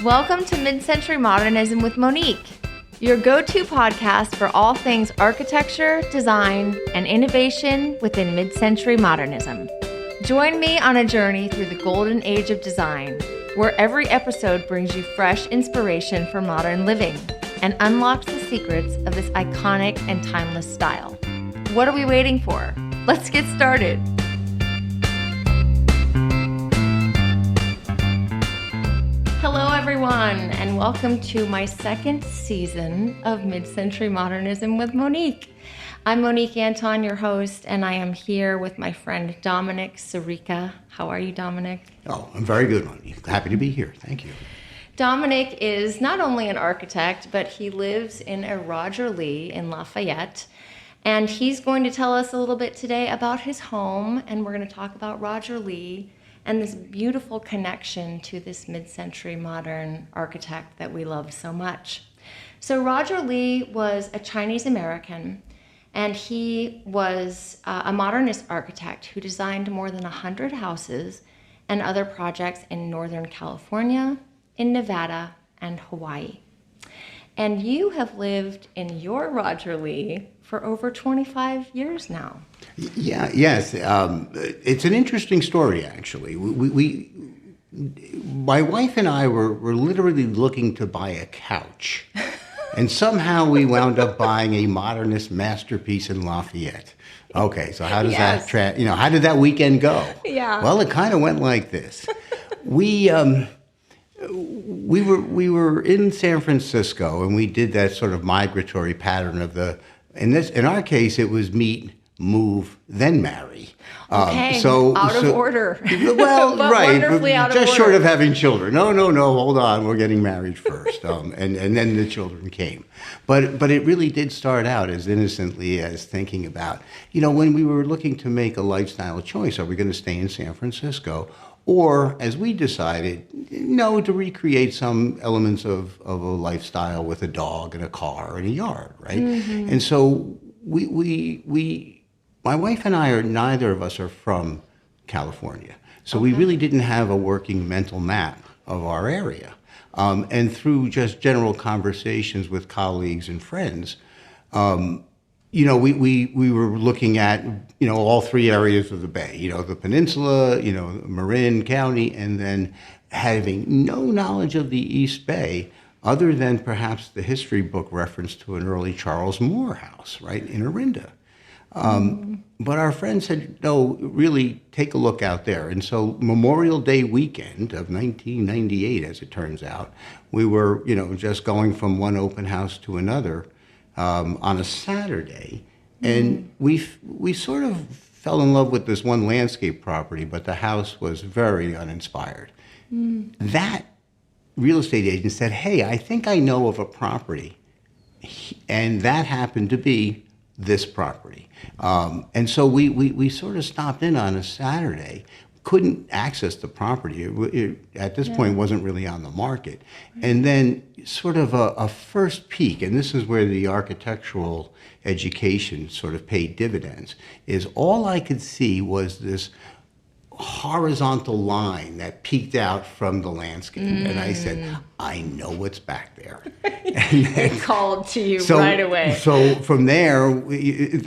Welcome to Mid-Century Modernism with Monique, your go-to podcast for all things architecture, design, and innovation within mid-century modernism. Join me on a journey through the golden age of design, where every episode brings you fresh inspiration for modern living and unlocks the secrets of this iconic and timeless style. What are we waiting for? Let's get started. Hello, everyone, and welcome to my second season of Mid-Century Modernism with Monique. I'm Monique Anton, your host, and I am here with my friend Dominic Sarica. How are you, Dominic? Oh, I'm very good, Monique. Happy to be here. Thank you. Dominic is not only an architect, but he lives in a Roger Lee in Lafayette. And he's going to tell us a little bit today about his home, and we're going to talk about Roger Lee and this beautiful connection to this mid-century modern architect that we love so much. So Roger Lee was a Chinese American, and he was a modernist architect who designed more than 100 houses and other projects in Northern California, in Nevada, and Hawaii. And you have lived in your Roger Lee for over 25 years now. Yes. It's an interesting story, actually. My wife and I were literally looking to buy a couch. And somehow we wound up buying a modernist masterpiece in Lafayette. Okay, so how does Yes. how did that weekend go? Yeah. Well, it kind of went like this. We were in San Francisco, and we did that sort of migratory pattern of in our case, it was meet, move, then marry. Okay, out of order. Well, But right, wonderfully out of just order. short of having children. No, hold on, we're getting married first, and then the children came. But it really did start out as innocently as thinking about, when we were looking to make a lifestyle choice, are we going to stay in San Francisco? Or, as we decided, to recreate some elements of a lifestyle with a dog and a car and a yard, right? Mm-hmm. And so my wife and I neither of us are from California. So we really didn't have a working mental map of our area. And through just general conversations with colleagues and friends, we were looking at, all three areas of the Bay, the peninsula, Marin County, and then having no knowledge of the East Bay other than perhaps the history book reference to an early Charles Moore house, right, in Orinda. But our friend said, no, really take a look out there. And so Memorial Day weekend of 1998, as it turns out, we were, just going from one open house to another on a Saturday, and we sort of fell in love with this one landscape property, but the house was very uninspired. That real estate agent said, hey, I think I know of a property, and that happened to be this property. And so we sort of stopped in on a Saturday, couldn't access the property. It at this point wasn't really on the market. And then sort of a first peek, and this is where the architectural education sort of paid dividends, is all I could see was this horizontal line that peeked out from the landscape. And I said, I know what's back there. It called to you right away. So from there,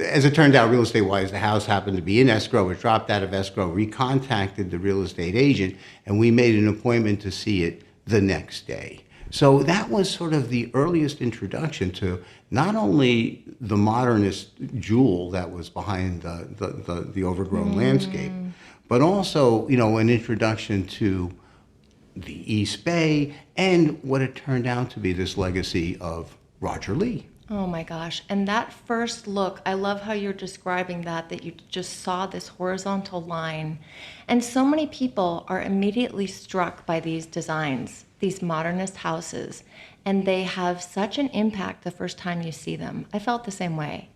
as it turned out, real estate-wise, the house happened to be in escrow. It dropped out of escrow, recontacted the real estate agent, and we made an appointment to see it the next day. So that was sort of the earliest introduction to not only the modernist jewel that was behind the overgrown landscape, but also, an introduction to the East Bay and what it turned out to be this legacy of Roger Lee. Oh my gosh. And that first look, I love how you're describing that you just saw this horizontal line. And so many people are immediately struck by these designs, these modernist houses, and they have such an impact the first time you see them. I felt the same way.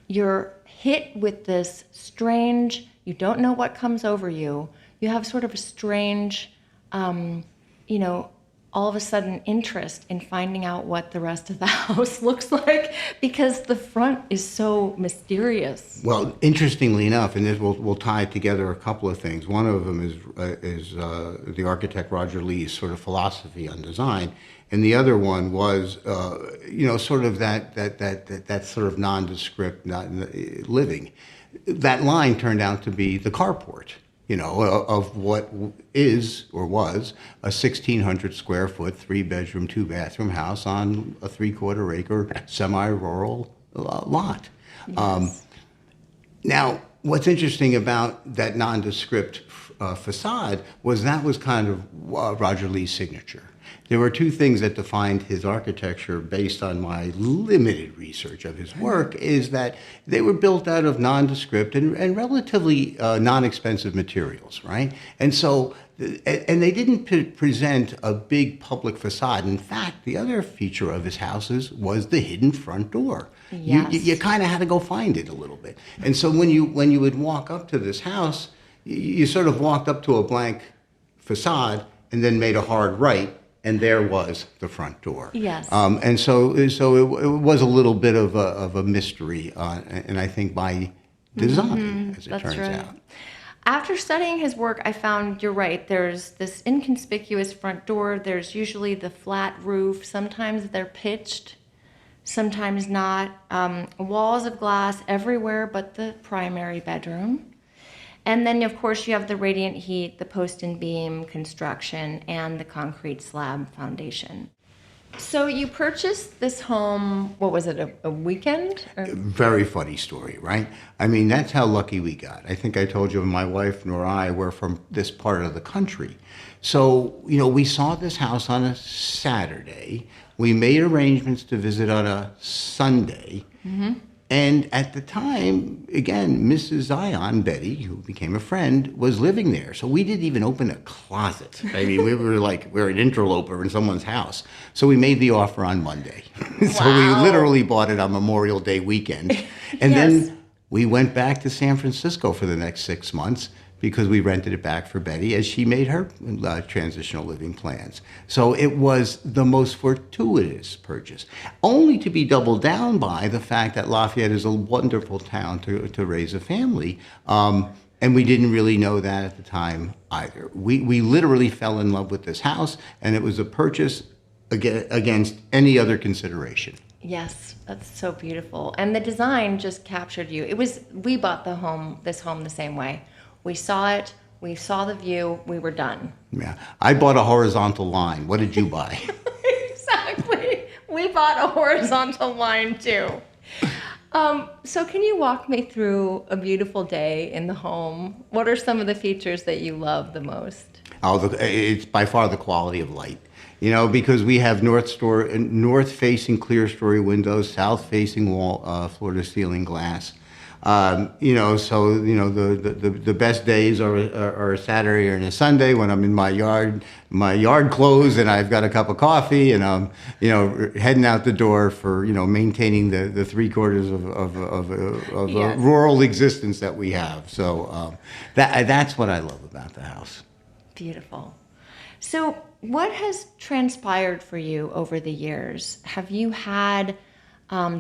You're hit with this strange, you don't know what comes over you. You have sort of a strange, all of a sudden interest in finding out what the rest of the house looks like because the front is so mysterious. Well, interestingly enough, and this we'll tie together a couple of things. One of them is the architect Roger Lee's sort of philosophy on design, and the other one was sort of that sort of nondescript living. That line turned out to be the carport, of what is or was a 1,600 square foot, 3-bedroom, 2-bathroom house on a 3/4 acre semi-rural lot. Yes. Now, what's interesting about that nondescript facade was that was kind of Roger Lee's signature. There were two things that defined his architecture based on my limited research of his work, is that they were built out of nondescript and relatively non-expensive materials, right? And so, and they didn't present a big public facade. In fact, the other feature of his houses was the hidden front door. Yes. You kind of had to go find it a little bit. And so when you would walk up to this house, you sort of walked up to a blank facade and then made a hard right, and there was the front door. Yes. And so it was a little bit of a mystery, and I think by design, as it turns out. After studying his work, I found you're right. There's this inconspicuous front door. There's usually the flat roof. Sometimes they're pitched, sometimes not. Walls of glass everywhere but the primary bedroom. And then, of course, you have the radiant heat, the post and beam construction, and the concrete slab foundation. So you purchased this home, what was it, a weekend? Very funny story, right? I mean, that's how lucky we got. I think I told you my wife nor I were from this part of the country. So, we saw this house on a Saturday. We made arrangements to visit on a Sunday. Mm-hmm. And at the time, again, Mrs. Zion, Betty, who became a friend, was living there. So we didn't even open a closet. I mean, we were an interloper in someone's house. So we made the offer on Monday. So we literally bought it on Memorial Day weekend. And then we went back to San Francisco for the next 6 months because we rented it back for Betty as she made her transitional living plans. So it was the most fortuitous purchase, only to be doubled down by the fact that Lafayette is a wonderful town to raise a family. And we didn't really know that at the time either. We literally fell in love with this house, and it was a purchase against any other consideration. Yes, that's so beautiful. And the design just captured you. We bought this home the same way. We saw it, we saw the view, we were done. Yeah, I bought a horizontal line. What did you buy? Exactly. We bought a horizontal line too. So can you walk me through a beautiful day in the home? What are some of the features that you love the most? It's by far the quality of light. Because we have north-facing clear story windows, south-facing wall, floor-to-ceiling glass. The best days are a Saturday and a Sunday when I'm in my yard clothes, and I've got a cup of coffee, and I'm, heading out the door for, maintaining the 3/4 of Yes. a rural existence that we have. So that's what I love about the house. Beautiful. So what has transpired for you over the years? Have you had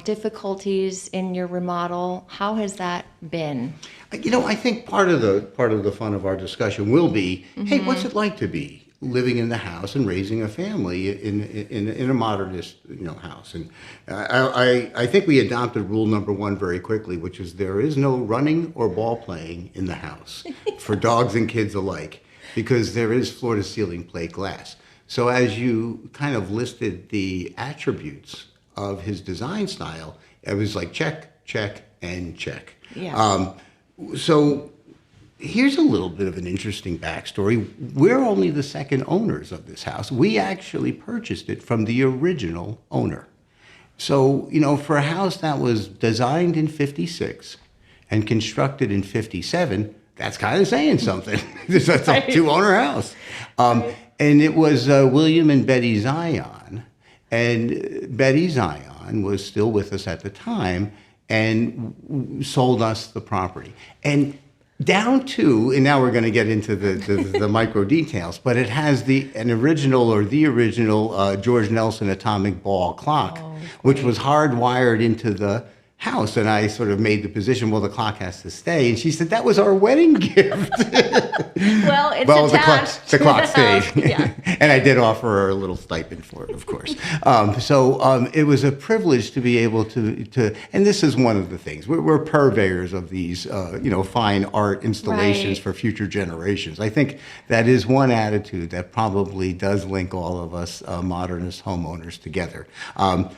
difficulties in your remodel? How has that been? I think part of the fun of our discussion will be, hey, what's it like to be living in the house and raising a family in a modernist house? And I think we adopted rule number 1 very quickly, which is there is no running or ball playing in the house for dogs and kids alike, because there is floor-to-ceiling plate glass. So as you kind of listed the attributes of his design style, it was like check, check, and check. Yeah. So here's a little bit of an interesting backstory. We're only the second owners of this house. We actually purchased it from the original owner. So, for a house that was designed in 56 and constructed in 57, that's kind of saying something. It's a 2-owner house. And it was William and Betty Zion. And Betty Zion was still with us at the time and sold us the property. And Down to, and now we're going to get into the micro details, but it has the original George Nelson atomic ball clock, which was hardwired into the house. And I sort of made the position, well, the clock has to stay. And she said, that was our wedding gift. Well, it's attached the clock to the stayed. house. Yeah. And I did offer her a little stipend for it, of course. So it was a privilege to be able to, and this is one of the things. We're purveyors of these, fine art installations Right. for future generations. I think that is one attitude that probably does link all of us modernist homeowners together.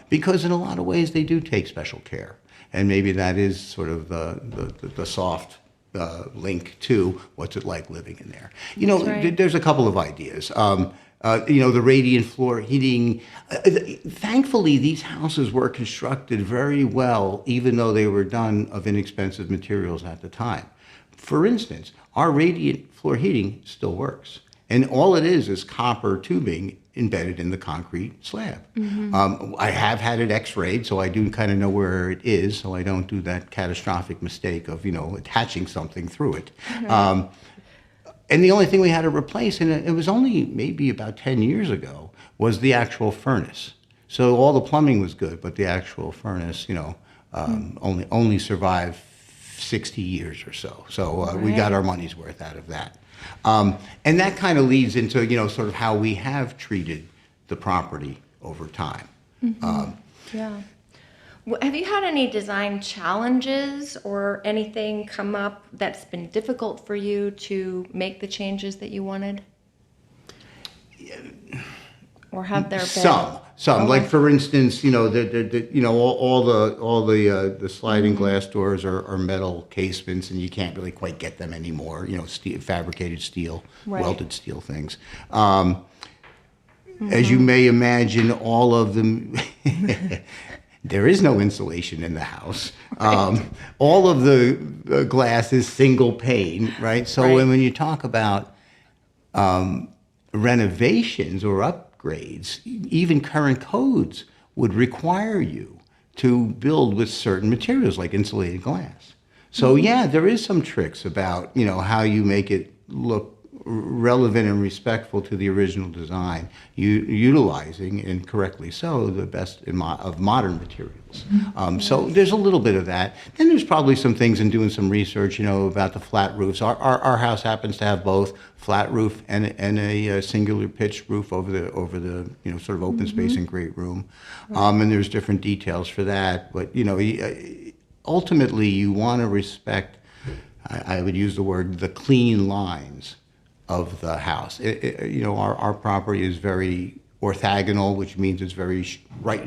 Because in a lot of ways, they do take special care. And maybe that is sort of the soft link to what's it like living in there. That's right. There's a couple of ideas. The radiant floor heating. Thankfully, these houses were constructed very well, even though they were done of inexpensive materials at the time. For instance, our radiant floor heating still works. And all it is copper tubing embedded in the concrete slab. I have had it x-rayed, so I do kind of know where it is, so I don't do that catastrophic mistake of, attaching something through it. And the only thing we had to replace, and it was only maybe about 10 years ago, was the actual furnace. So all the plumbing was good, but the actual furnace, only survived 60 years or so. So we got our money's worth out of that. And that kind of leads into, sort of how we have treated the property over time. Yeah. Have you had any design challenges or anything come up that's been difficult for you to make the changes that you wanted? Or have there been? Some. Like for instance, all the sliding glass doors are metal casements, and you can't really quite get them anymore. Fabricated steel, Right. welded steel things. As you may imagine, all of them. There is no insulation in the house. Right. All of the glass is single pane, right? So Right. when you talk about renovations or upgrades, even current codes would require you to build with certain materials like insulated glass. So yeah, there is some tricks about, how you make it look relevant and respectful to the original design, utilizing, and correctly so, the best of modern materials. So there's a little bit of that. Then there's probably some things in doing some research, about the flat roofs. Our house happens to have both flat roof and a singular pitched roof over the sort of open space and great room. And there's different details for that. But ultimately, you want to respect. I would use the word the clean lines of the house. Our property is very orthogonal, which means it's very right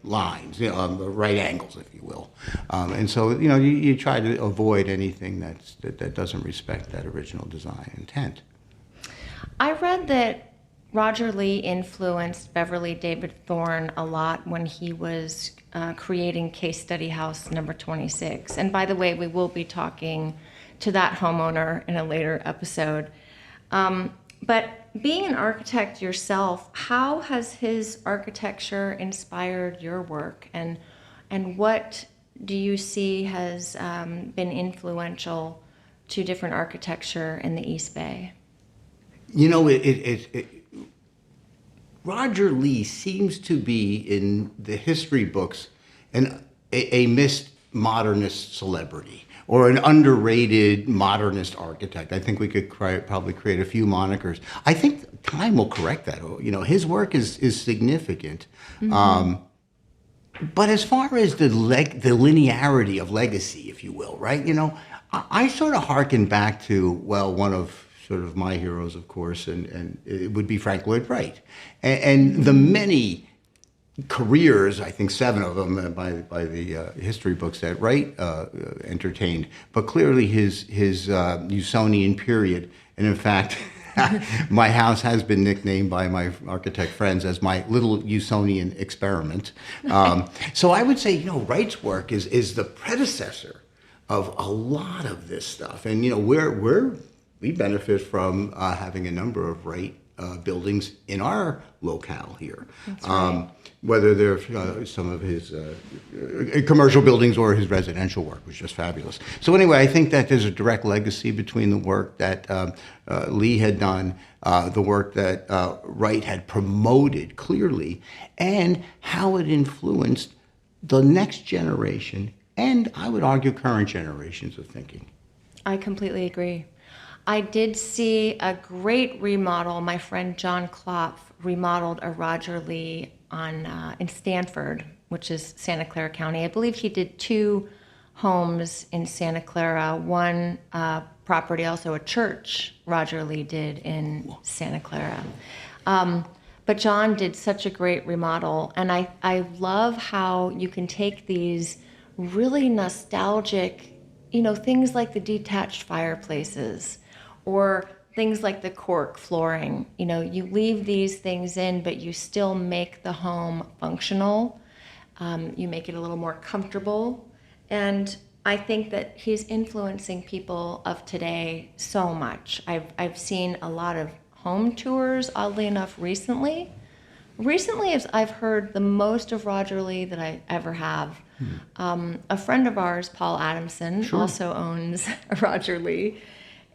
lines, right angles, if you will. And so, you try to avoid anything that doesn't respect that original design intent. I read that Roger Lee influenced Beverly David Thorne a lot when he was creating Case Study House number 26. And by the way, we will be talking to that homeowner in a later episode. But being an architect yourself, how has his architecture inspired your work? And what do you see has been influential to different architecture in the East Bay? Roger Lee seems to be in the history books a missed modernist celebrity, or an underrated modernist architect. I think we could probably create a few monikers. I think time will correct that. His work is significant. But as far as the linearity of legacy, if you will, right? I sort of hearken back to, one of sort of my heroes, of course, and it would be Frank Lloyd Wright. And the many careers, I think 7 of them by the history books that Wright entertained, but clearly his Usonian period, and in fact, my house has been nicknamed by my architect friends as my little Usonian experiment. So I would say, Wright's work is the predecessor of a lot of this stuff, and we benefit from having a number of Wright buildings in our locale here. That's right. Whether they're some of his commercial buildings or his residential work was just fabulous. So anyway, I think that there's a direct legacy between the work that Lee had done, the work that Wright had promoted clearly, and how it influenced the next generation, and I would argue current generations of thinking. I completely agree. I did see a great remodel. My friend John Klopf remodeled a Roger Lee in Stanford, which is Santa Clara County. I believe he did 2 homes in Santa Clara, one property, also a church Roger Lee did in Santa Clara. But John did such a great remodel, and I love how you can take these really nostalgic, things like the detached fireplaces or things like the cork flooring. You leave these things in, but you still make the home functional. You make it a little more comfortable. And I think that he's influencing people of today so much. I've seen a lot of home tours, oddly enough, recently. Recently, I've heard the most of Roger Lee that I ever have. A friend of ours, Paul Adamson, also owns a Roger Lee.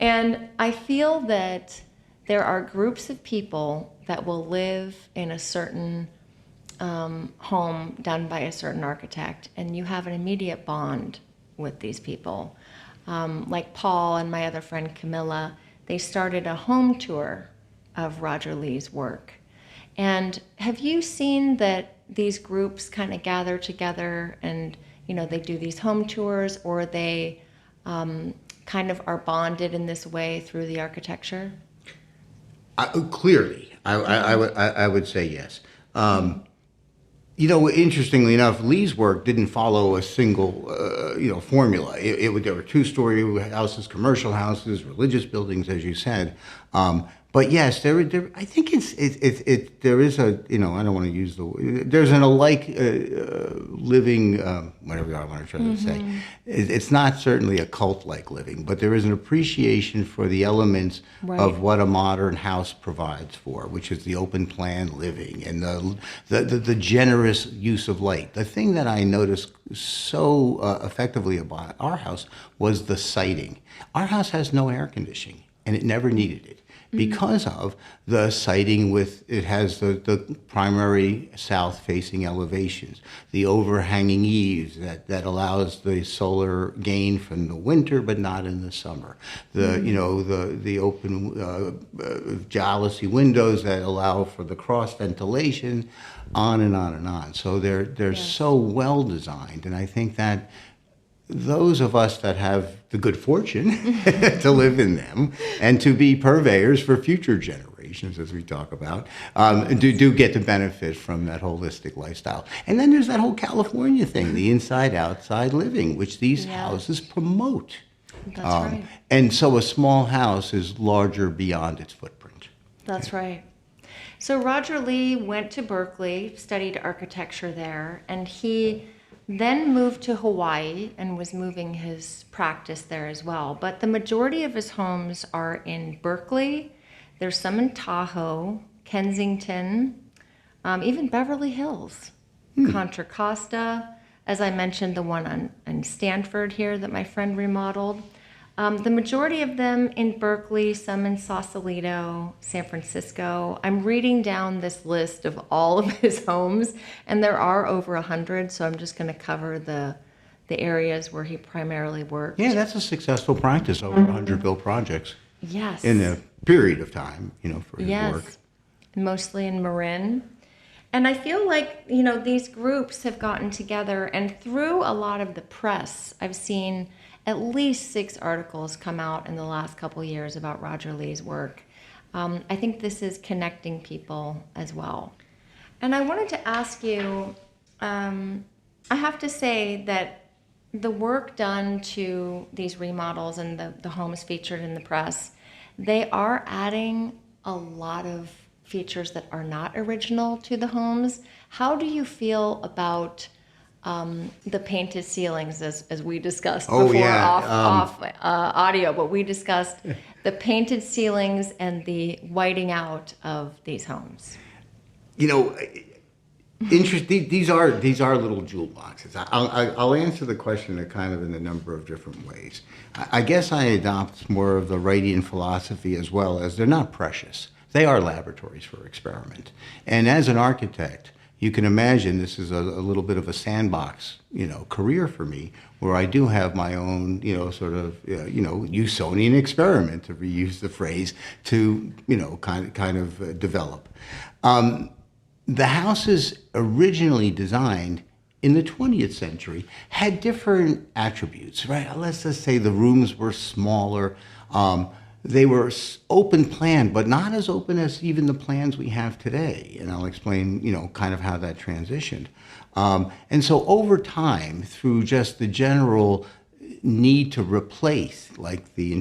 And I feel that there are groups of people that will live in a certain home done by a certain architect, and you have an immediate bond with these people. Like Paul and my other friend Camilla, they started a home tour of Roger Lee's work. And have you seen that these groups kind of gather together and, they do these home tours, or they kind of are bonded in this way through the architecture? Clearly, I would say yes. Interestingly enough, Lee's work didn't follow a single, formula. There were 2-story houses, commercial houses, religious buildings, as you said. But yes, there. I think there is a. I don't want to use the word. There's an alike living, whatever I want to try to say. It's not certainly a cult-like living, but there is an appreciation for the elements of what a modern house provides for, which is the open plan living and the generous use of light. The thing that I noticed so effectively about our house was the siding. Our house has no air conditioning, and it never needed it, because of the siding it has the primary south-facing elevations, the overhanging eaves that allows the solar gain from the winter but not in the summer. The open jalousie windows that allow for the cross ventilation, on and on and on. So they're so well designed, and I think that those of us that have the good fortune to live in them and to be purveyors for future generations, as we talk about, do get to benefit from that holistic lifestyle. And then there's that whole California thing, the inside-outside living, which these houses promote. That's right. And so a small house is larger beyond its footprint. That's right. So Roger Lee went to Berkeley, studied architecture there, and he then moved to Hawaii and was moving his practice there as well. But the majority of his homes are in Berkeley. There's some in Tahoe, Kensington, even Beverly Hills, Contra Costa. As I mentioned, the one in Stanford here that my friend remodeled. The majority of them in Berkeley, some in Sausalito, San Francisco. I'm reading down this list of all of his homes, and there are over 100, so I'm just going to cover the areas where he primarily worked. Yeah, that's a successful practice, over 100 built projects. Yes. In a period of time, for his work. Yes, mostly in Marin. And I feel like, these groups have gotten together, and through a lot of the press, I've seen at least 6 articles come out in the last couple years about Roger Lee's work. I think this is connecting people as well. And I wanted to ask you, I have to say that the work done to these remodels and the homes featured in the press, they are adding a lot of features that are not original to the homes. How do you feel about the painted ceilings, as we discussed Oh, before yeah, off audio, but we discussed the painted ceilings and the whiting out of these homes. You know, these are little jewel boxes. I'll answer the question kind of in a number of different ways. I guess I adopt more of the Wrightian philosophy as well, as they're not precious. They are laboratories for experiment. And as an architect, you can imagine this is a little bit of a sandbox, career for me, where I do have my own, sort of, Usonian experiment, to reuse the phrase, to, kind of develop. The houses originally designed in the 20th century had different attributes, right? Let's just say the rooms were smaller. They were open plan, but not as open as even the plans we have today. And I'll explain, kind of how that transitioned. And so over time, through just the general need to replace, like the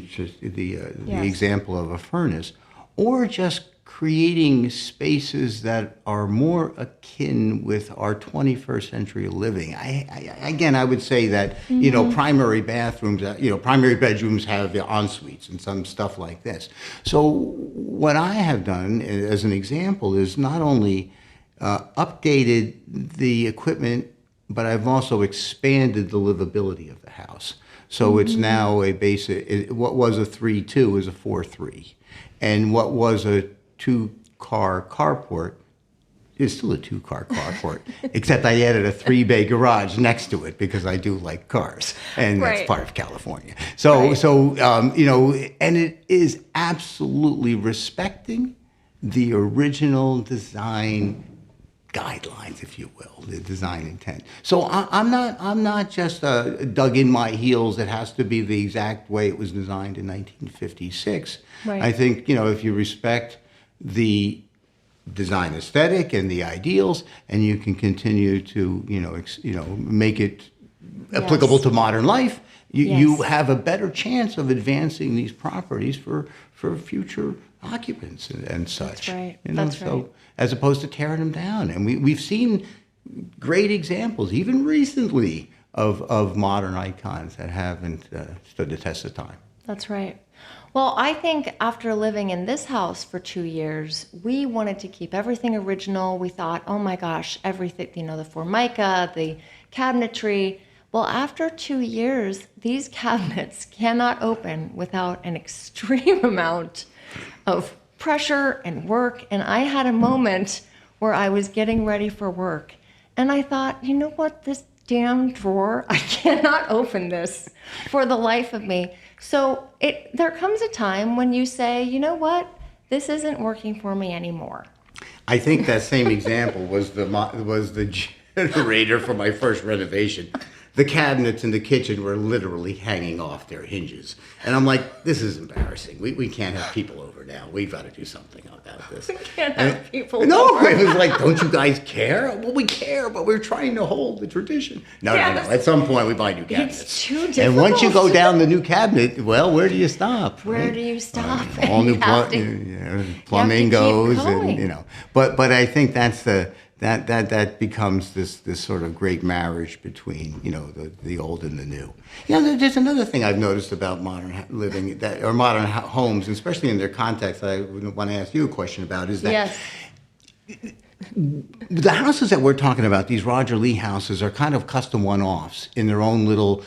example of a furnace, or just creating spaces that are more akin with our 21st century living. I would say that, primary bathrooms, primary bedrooms have the en suites and some stuff like this. So what I have done, as an example, is not only updated the equipment, but I've also expanded the livability of the house. So it's now a basic, what was a 3.2 is a 4.3. And what was a two-car carport is still a two-car carport, except I added a 3-bay garage next to it because I do like cars, and that's part of California. So, and it is absolutely respecting the original design guidelines, if you will, the design intent. So I'm not just dug in my heels. It has to be the exact way it was designed in 1956. Right. I think if you respect the design aesthetic and the ideals, and you can continue to make it applicable to modern life, you have a better chance of advancing these properties for future occupants and such. That's right. That's right. As opposed to tearing them down. And we've seen great examples, even recently, of modern icons that haven't stood the test of time. That's right. Well, I think after living in this house for 2 years, we wanted to keep everything original. We thought, oh my gosh, everything, the Formica, the cabinetry. Well, after 2 years, these cabinets cannot open without an extreme amount of pressure and work. And I had a moment where I was getting ready for work. And I thought, you know what, this damn drawer, I cannot open this for the life of me. So there comes a time when you say, you know what, this isn't working for me anymore. I think that same example was the generator for my first renovation. The cabinets in the kitchen were literally hanging off their hinges. And I'm like, this is embarrassing. We can't have people over now. We've got to do something about this. We can't have people over. No, it was like, don't you guys care? Well, we care, but we're trying to hold the tradition. No. At some point, we buy new cabinets. It's too difficult. And once you go down the new cabinet, well, where do you stop? Where do you stop? All new plumbing goes, and But I think that's that becomes this sort of great marriage between the old and the new. There's another thing I've noticed about modern living or modern homes, especially in their context, that I want to ask you a question about, is that the houses that we're talking about, these Roger Lee houses, are kind of custom one-offs in their own little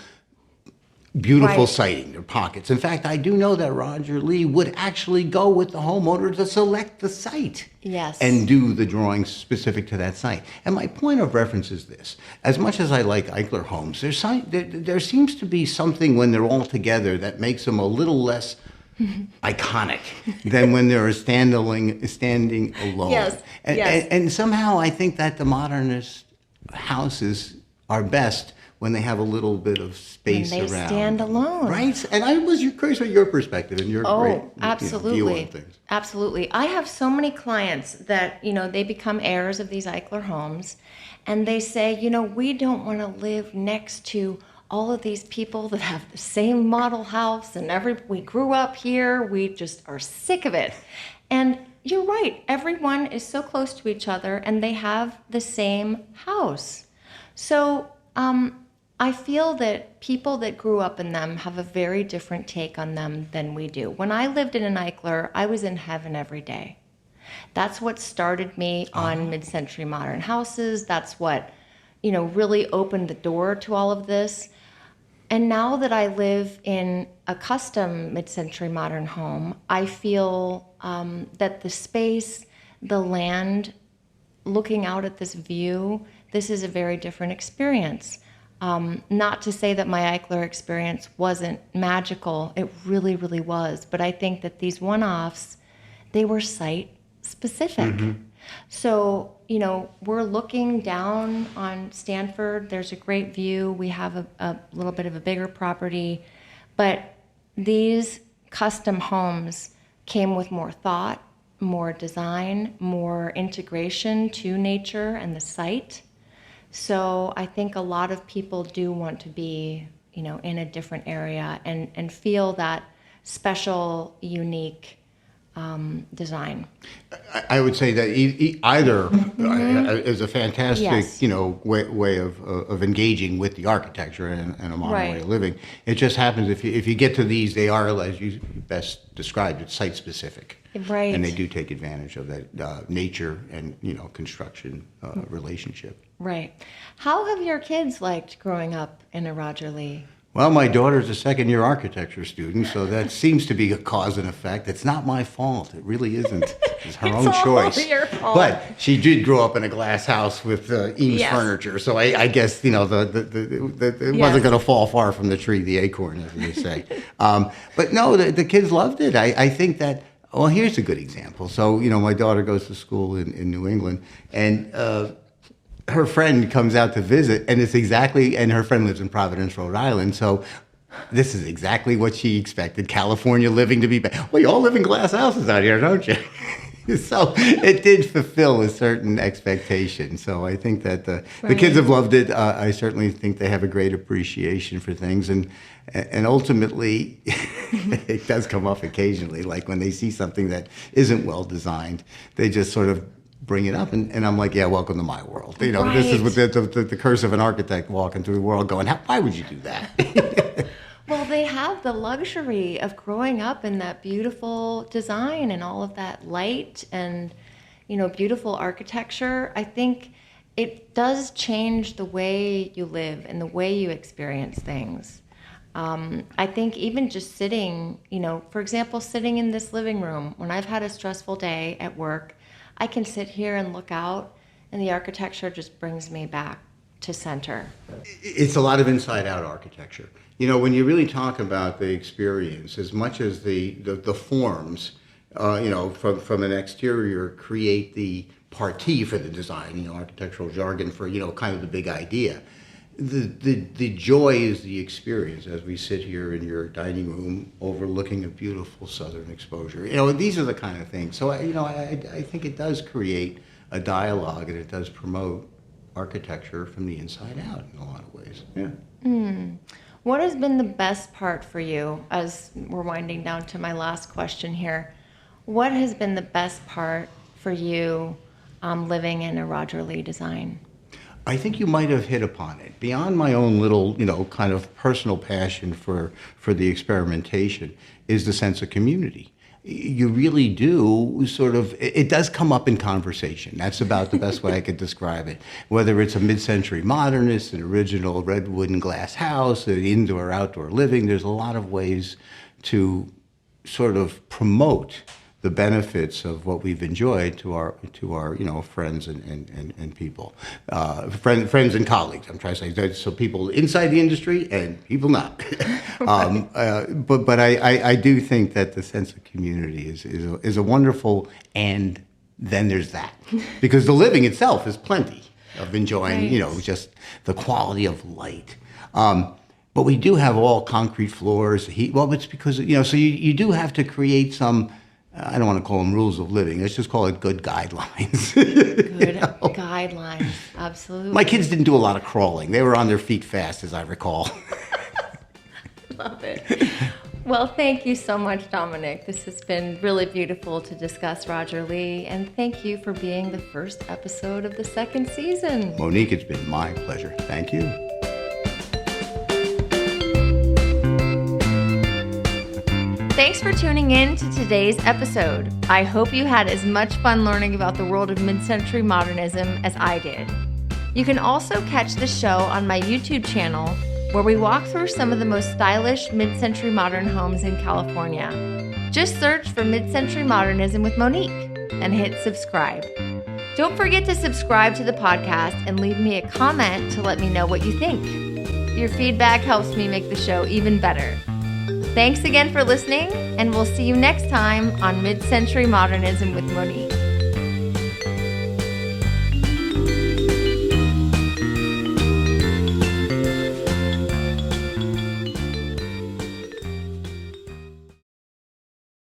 beautiful siting, their pockets. In fact, I do know that Roger Lee would actually go with the homeowner to select the site. Yes. And do the drawings specific to that site. And my point of reference is this. As much as I like Eichler homes, there seems to be something when they're all together that makes them a little less iconic than when they're standing alone. Yes. And somehow I think that the modernist houses are best when they have a little bit of space around. When they stand alone. Right? And I was curious what your perspective and your great absolutely. view on things. Absolutely. I have so many clients that, they become heirs of these Eichler homes, and they say, we don't want to live next to all of these people that have the same model house, and we grew up here, we just are sick of it. And you're right, everyone is so close to each other, and they have the same house. So I feel that people that grew up in them have a very different take on them than we do. When I lived in an Eichler, I was in heaven every day. That's what started me on mid-century modern houses. That's what, really opened the door to all of this. And now that I live in a custom mid-century modern home, I feel that the space, the land, looking out at this view, this is a very different experience. Not to say that my Eichler experience wasn't magical. It really, really was. But I think that these one-offs, they were site-specific. Mm-hmm. So, we're looking down on Stanford. There's a great view. We have a little bit of a bigger property. But these custom homes came with more thought, more design, more integration to nature and the site. So I think a lot of people do want to be, in a different area and feel that special, unique design. I would say that either is a fantastic, Yes. way of engaging with the architecture and a modern way of living. It just happens if you get to these, they are, as you best described, it's site specific. Right. And they do take advantage of that nature and construction relationship. Right. How have your kids liked growing up in a Roger Lee? Well, my daughter's a second-year architecture student, so that seems to be a cause and effect. It's not my fault. It really isn't. It's her own choice. It's all your fault. But she did grow up in a glass house with Eames Yes. furniture, so I guess it wasn't going to fall far from the tree, the acorn, as they say. But no, the kids loved it. I think that. Well, here's a good example. So my daughter goes to school in New England, and her friend comes out to visit, and and her friend lives in Providence, Rhode Island, so this is exactly what she expected, California living to be bad. Well, you all live in glass houses out here, don't you? So it did fulfill a certain expectation. So I think that the kids have loved it. I certainly think they have a great appreciation for things, and ultimately, it does come up occasionally, like when they see something that isn't well designed, they just sort of bring it up, and I'm like, yeah, welcome to my world. This is what the curse of an architect walking through the world going, why would you do that? Well, they have the luxury of growing up in that beautiful design and all of that light and, beautiful architecture. I think it does change the way you live and the way you experience things. I think even just sitting, for example, sitting in this living room, when I've had a stressful day at work, I can sit here and look out, and the architecture just brings me back to center. It's a lot of inside-out architecture. When you really talk about the experience, as much as the forms, from an exterior create the partie for the design, architectural jargon for, kind of the big idea. The joy is the experience as we sit here in your dining room overlooking a beautiful southern exposure. These are the kind of things. So, I think it does create a dialogue, and it does promote architecture from the inside out in a lot of ways. Yeah. What has been the best part for you, as we're winding down to my last question here? What has been the best part for you living in a Roger Lee design? I think you might have hit upon it. Beyond my own little, kind of personal passion for the experimentation is the sense of community. You really do it does come up in conversation. That's about the best way I could describe it. Whether it's a mid-century modernist, an original redwood and glass house, an indoor, outdoor living, there's a lot of ways to sort of promote the benefits of what we've enjoyed to our friends and people, friends and colleagues. I'm trying to say that, so people inside the industry and people not. But I do think that the sense of community is a wonderful, and then there's that, because the living itself is plenty of enjoying just the quality of light. But we do have all concrete floors, heat. Well, it's because so you do have to create some. I don't want to call them rules of living. Let's just call it good guidelines. Good guidelines, absolutely. My kids didn't do a lot of crawling. They were on their feet fast, as I recall. Love it. Well, thank you so much, Dominic. This has been really beautiful to discuss Roger Lee, and thank you for being the first episode of the second season. Monique, it's been my pleasure. Thank you. Thanks for tuning in to today's episode. I hope you had as much fun learning about the world of mid-century modernism as I did. You can also catch the show on my YouTube channel, where we walk through some of the most stylish mid-century modern homes in California. Just search for Mid-Century Modernism with Monique and hit subscribe. Don't forget to subscribe to the podcast and leave me a comment to let me know what you think. Your feedback helps me make the show even better. Thanks again for listening, and we'll see you next time on Mid-Century Modernism with Monique.